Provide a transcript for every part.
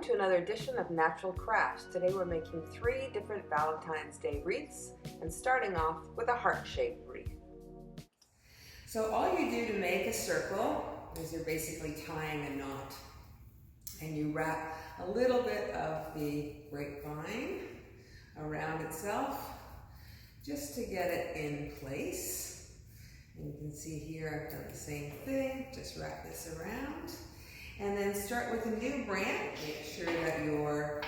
Welcome to another edition of Natural Crafts. Today we're making 3 different Valentine's Day wreaths and starting off with a heart-shaped wreath. So all you do to make a circle is you're basically tying a knot, and you wrap a little bit of the grapevine around itself just to get it in place. And you can see here I've done the same thing, just wrap this around. And then start with a new branch. Make sure that your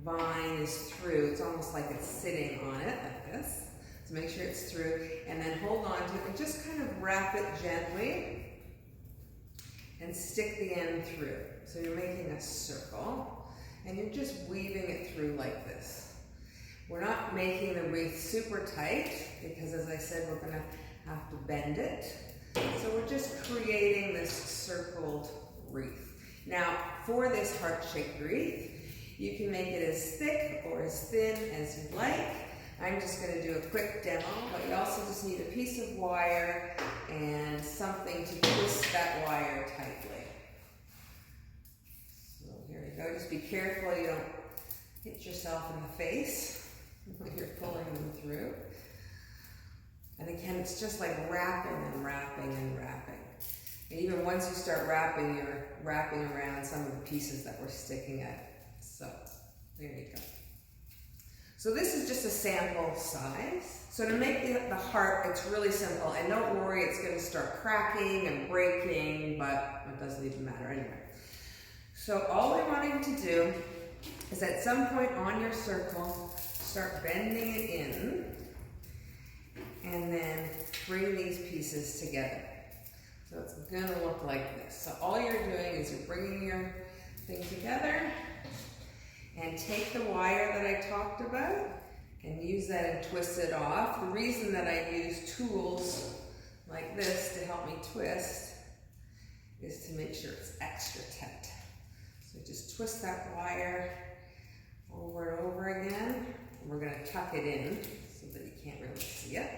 vine is through. It's almost like it's sitting on it like this. So make sure it's through, and then hold on to it and just kind of wrap it gently and stick the end through. So you're making a circle and you're just weaving it through like this. We're not making the wreath super tight because, as I said, we're going to have to bend it. So we're just creating this circled wreath. Now, for this heart-shaped wreath, you can make it as thick or as thin as you like. I'm just going to do a quick demo, but you also just need a piece of wire and something to twist that wire tightly. So here you go. Just be careful you don't hit yourself in the face when you're pulling them through. And again, it's just like wrapping and wrapping and wrapping. And even once you start wrapping, you're wrapping around some of the pieces that were sticking out. So there you go. So this is just a sample size. So to make the heart, it's really simple. And don't worry, it's going to start cracking and breaking, but it doesn't even matter anyway. So all we're wanting to do is at some point on your circle, start bending it in and then bring these pieces together. So it's going to look like this. So all you're doing is you're bringing your thing together and take the wire that I talked about and use that and twist it off. The reason that I use tools like this to help me twist is to make sure it's extra tight. So just twist that wire over and over again. And we're going to tuck it in so that you can't really see it.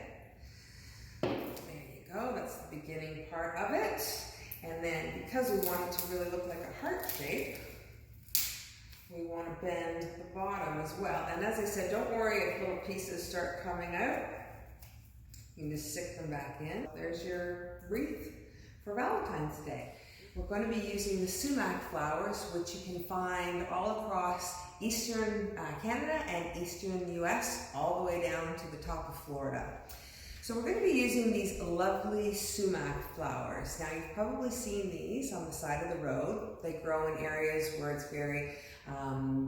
That's the beginning part of it. And then because we want it to really look like a heart shape, we want to bend the bottom as well. And as I said, don't worry if little pieces start coming out. You can just stick them back in. There's your wreath for Valentine's Day. We're going to be using the Sumac Flowers, which you can find all across Eastern Canada and Eastern US, all the way down to the top of Florida. So we're going to be using these lovely Sumac flowers. Now you've probably seen these on the side of the road. They grow in areas where it's very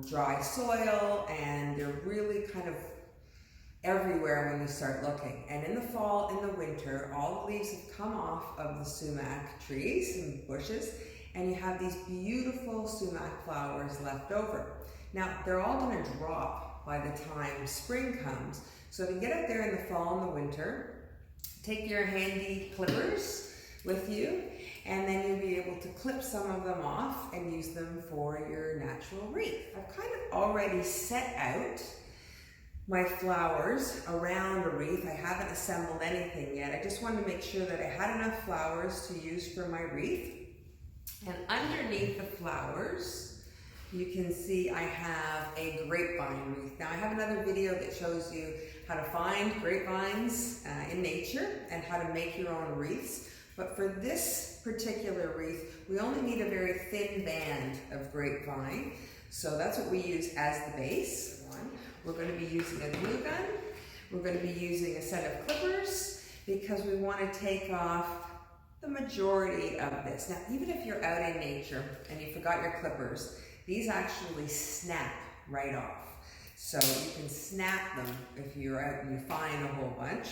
dry soil, and they're really kind of everywhere when you start looking. And in the fall and the winter, all the leaves have come off of the sumac trees and bushes, and you have these beautiful sumac flowers left over. Now they're all going to drop by the time spring comes. So if you get up there in the fall and the winter, take your handy clippers with you, and then you'll be able to clip some of them off and use them for your natural wreath. I've kind of already set out my flowers around a wreath. I haven't assembled anything yet. I just wanted to make sure that I had enough flowers to use for my wreath. And underneath the flowers, you can see I have a grapevine wreath. Now I have another video that shows you how to find grapevines in nature and how to make your own wreaths. But for this particular wreath, we only need a very thin band of grapevine. So that's what we use as the base. We're going to be using a glue gun. We're going to be using a set of clippers because we want to take off the majority of this. Now, even if you're out in nature and you forgot your clippers, these actually snap right off. So you can snap them if you're out and you find a whole bunch.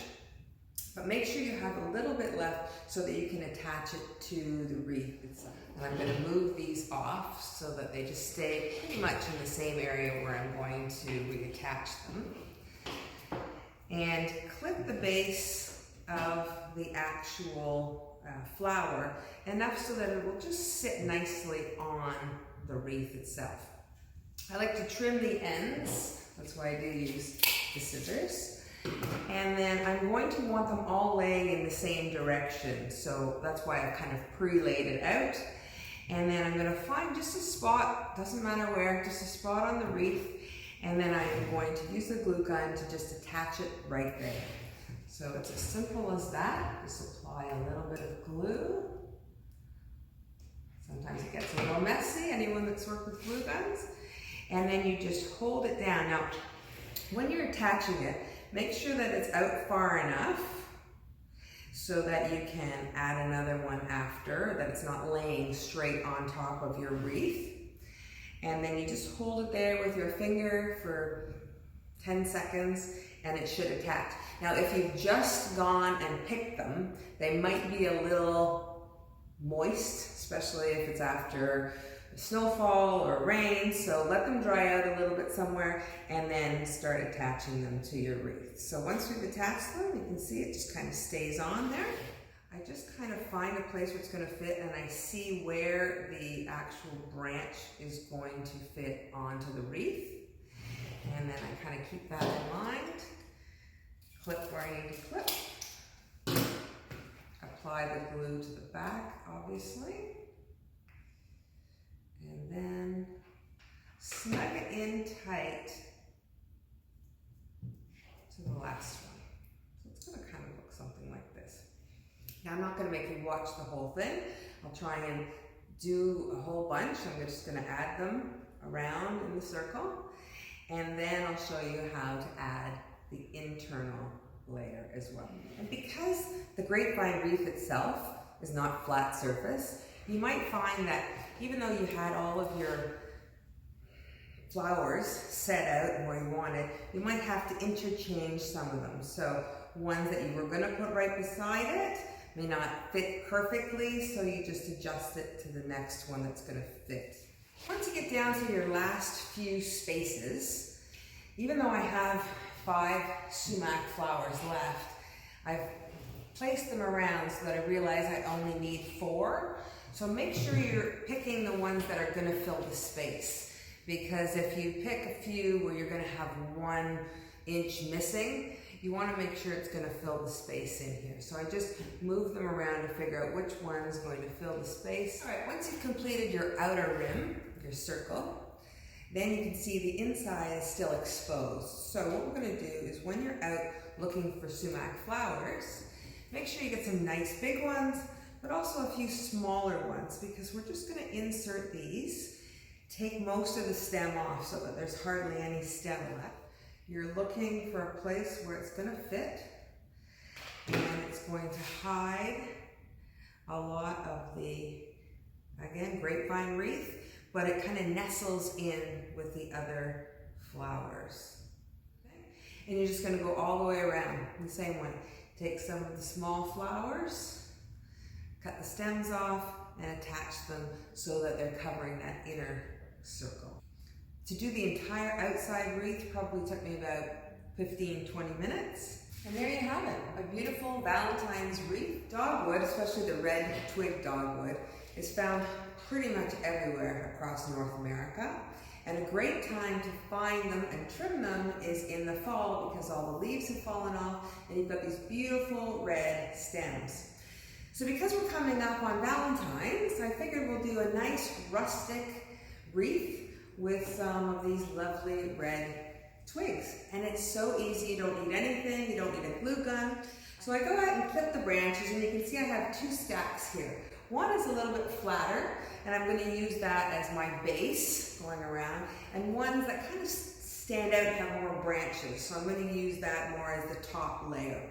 But make sure you have a little bit left so that you can attach it to the wreath itself. And I'm going to move these off so that they just stay pretty much in the same area where I'm going to reattach them. And clip the base of the actual flower enough so that it will just sit nicely on the wreath itself. I like to trim the ends, that's why I do use the scissors. And then I'm going to want them all laying in the same direction, so that's why I've kind of pre-laid it out. And then I'm gonna find just a spot, doesn't matter where, just a spot on the wreath. And then I'm going to use the glue gun to just attach it right there. So it's as simple as that. Just apply a little bit of glue. Sometimes it gets a little messy, anyone that's worked with glue guns. And then you just hold it down. Now, when you're attaching it, make sure that it's out far enough so that you can add another one after, that it's not laying straight on top of your wreath. And then you just hold it there with your finger for 10 seconds and it should attach. Now, if you've just gone and picked them, they might be a little moist, especially if it's after snowfall or rain. So let them dry out a little bit somewhere and then start attaching them to your wreath. So once we've attached them, you can see it just kind of stays on there. I just kind of find a place where it's going to fit and I see where the actual branch is going to fit onto the wreath. And then I kind of keep that in mind. Clip where I need to clip. Apply the glue to the back, obviously. And then snug it in tight to the last one. So it's going to kind of look something like this. Now, I'm not going to make you watch the whole thing. I'll try and do a whole bunch. I'm just going to add them around in the circle. And then I'll show you how to add the internal layer as well. And because the grapevine wreath itself is not flat surface, you might find that even though you had all of your flowers set out where you wanted, you might have to interchange some of them. So ones that you were going to put right beside it may not fit perfectly, so you just adjust it to the next one that's going to fit. Once you get down to your last few spaces, even though I have 5 sumac flowers left, I've placed them around so that I realize I only need 4. So make sure you're picking the ones that are going to fill the space, because if you pick a few where you're going to have 1 inch missing, you want to make sure it's going to fill the space in here. So I just move them around to figure out which one is going to fill the space. All right, once you've completed your outer rim, your circle, then you can see the inside is still exposed. So what we're going to do is when you're out looking for sumac flowers, make sure you get some nice big ones, but also a few smaller ones, because we're just going to insert these, take most of the stem off so that there's hardly any stem left. You're looking for a place where it's going to fit, and it's going to hide a lot of the, again, grapevine wreath, but it kind of nestles in with the other flowers. Okay? And you're just going to go all the way around the same way. Take some of the small flowers, cut the stems off, and attach them so that they're covering that inner circle. To do the entire outside wreath probably took me about 15-20 minutes. And there you have it, a beautiful Valentine's wreath. Dogwood, especially the red twig dogwood, is found pretty much everywhere across North America. And a great time to find them and trim them is in the fall, because all the leaves have fallen off and you've got these beautiful red stems. So because we're coming up on Valentine's, I figured we'll do a nice rustic wreath with some of these lovely red twigs. And it's so easy, you don't need anything, you don't need a glue gun. So I go out and clip the branches, and you can see I have 2 stacks here. One is a little bit flatter, and I'm going to use that as my base going around, and ones that kind of stand out and have more branches, so I'm going to use that more as the top layer.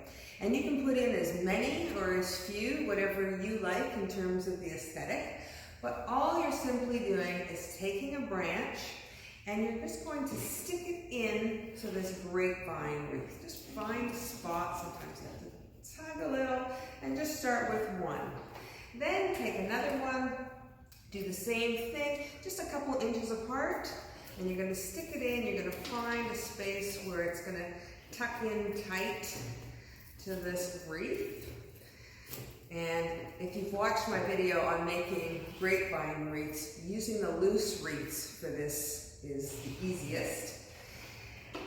And you can put in as many or as few, whatever you like in terms of the aesthetic, but all you're simply doing is taking a branch and you're just going to stick it in to this grapevine wreath. Just find a spot, sometimes you have to tug a little, and just start with one. Then take another one, do the same thing, just a couple inches apart, and you're going to stick it in. You're going to find a space where it's going to tuck in tight to this wreath. And if you've watched my video on making grapevine wreaths, using the loose wreaths for this is the easiest.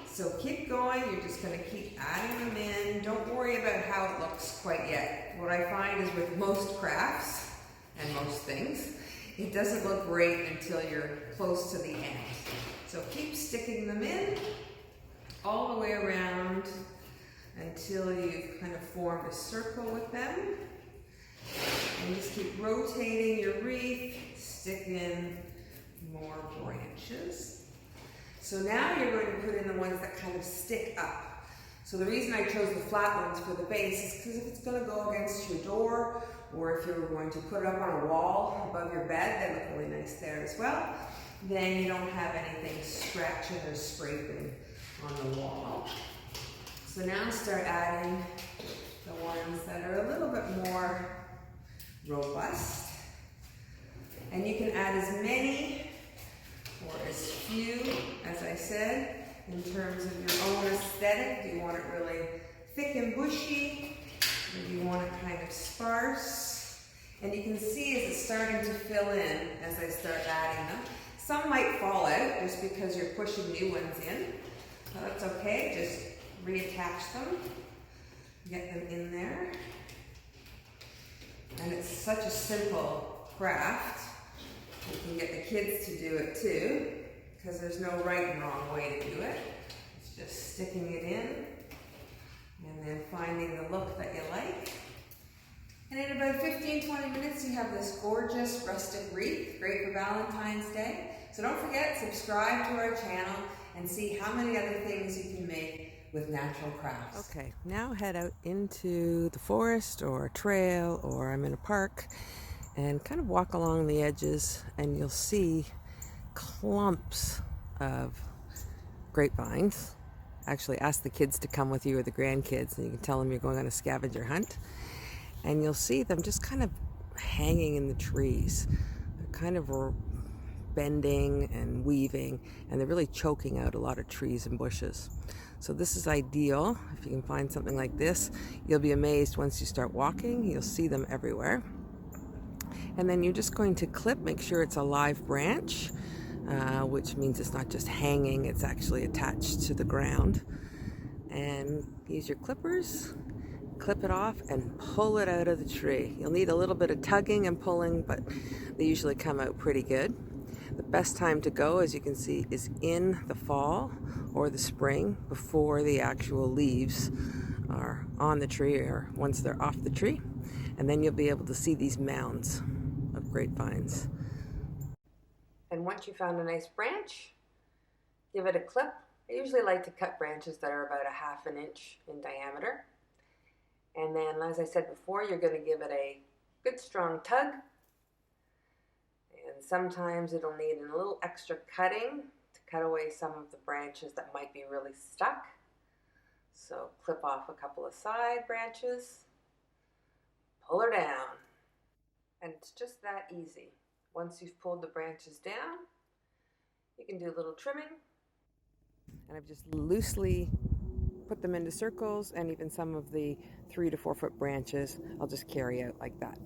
So keep going, you're just going to keep adding them in. Don't worry about how it looks quite yet. What I find is with most crafts, and most things, it doesn't look great until you're close to the end. So keep sticking them in all the way around until you've kind of formed a circle with them. And just keep rotating your wreath, stick in more branches. So now you're going to put in the ones that kind of stick up. So the reason I chose the flat ones for the base is because if it's going to go against your door, or if you're going to put it up on a wall above your bed, they look really nice there as well, then you don't have anything scratching or scraping on the wall. So now start adding the ones that are a little bit more robust. And you can add as many or as few, as I said, in terms of your own aesthetic. Do you want it really thick and bushy, or do you want it kind of sparse? And you can see as it's starting to fill in as I start adding them. Some might fall out just because you're pushing new ones in. So that's okay, just reattach them, get them in there. And it's such a simple craft. You can get the kids to do it too, because there's no right and wrong way to do it. It's just sticking it in and then finding the look that you like. And in about 15-20 minutes, you have this gorgeous rustic wreath, great for Valentine's Day. So don't forget, subscribe to our channel and see how many other things you can make with natural crafts. Okay, now head out into the forest or a trail, or I'm in a park, and kind of walk along the edges, and you'll see clumps of grapevines. Actually, ask the kids to come with you or the grandkids, and you can tell them you're going on a scavenger hunt. And you'll see them just kind of hanging in the trees. They're kind of bending and weaving, and they're really choking out a lot of trees and bushes. So this is ideal. If you can find something like this, you'll be amazed once you start walking. You'll see them everywhere. And then you're just going to clip, make sure it's a live branch, which means it's not just hanging, it's actually attached to the ground. And use your clippers, clip it off and pull it out of the tree. You'll need a little bit of tugging and pulling, but they usually come out pretty good. The best time to go, as you can see, is in the fall or the spring, before the actual leaves are on the tree or once they're off the tree. And then you'll be able to see these mounds of grapevines. And once you found a nice branch, give it a clip. I usually like to cut branches that are about 1/2 inch in diameter. And then, as I said before, you're going to give it a good strong tug. And sometimes it'll need a little extra cutting to cut away some of the branches that might be really stuck. So clip off a couple of side branches, pull her down, and it's just that easy. Once you've pulled the branches down, you can do a little trimming. And I've just loosely put them into circles, and even some of the 3 to 4 foot branches I'll just carry out like that.